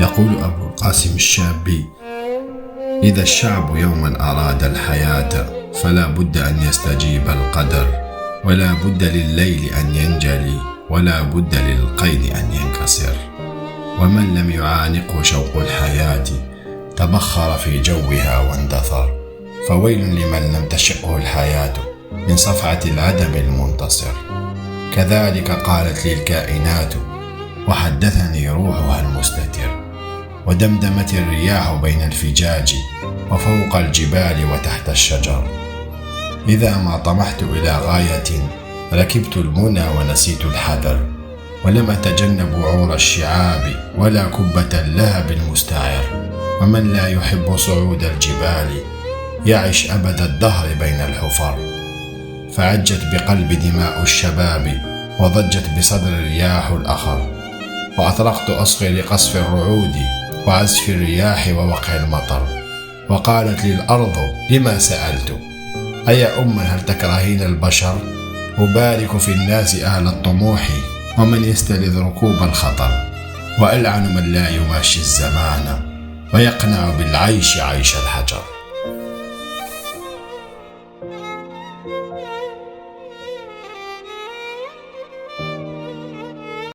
يقول أبو القاسم الشابي: إذا الشعب يوما أراد الحياة فلا بد أن يستجيب القدر، ولا بد لليل أن ينجلي، ولا بد للقيد أن ينكسر. ومن لم يعانقه شوق الحياة تبخر في جوها واندثر، فويل لمن لم تشقه الحياة من صفعة العدم المنتصر. كذلك قالت لي الكائنات وحدثني روحها المستتر، ودمدمت الرياح بين الفجاج وفوق الجبال وتحت الشجر. إذا ما طمحت إلى غاية ركبت المنى ونسيت الحذر، ولم أتجنب عور الشعاب ولا كبة اللهب المستعر. ومن لا يحب صعود الجبال يعش أبد الدهر بين الحفر. فعجت بقلب دماء الشباب وضجت بصدر رياح الأخر، وأطرقت أصغي لقصف الرعود وعزف الرياح ووقع المطر. وقالت لي الأرض: لما سألت؟ أيا هل تكرهين البشر؟ أبارك في الناس أهل الطموح ومن يستلذ ركوب الخطر، وألعن من لا يماشي الزمان ويقنع بالعيش عيش الحجر.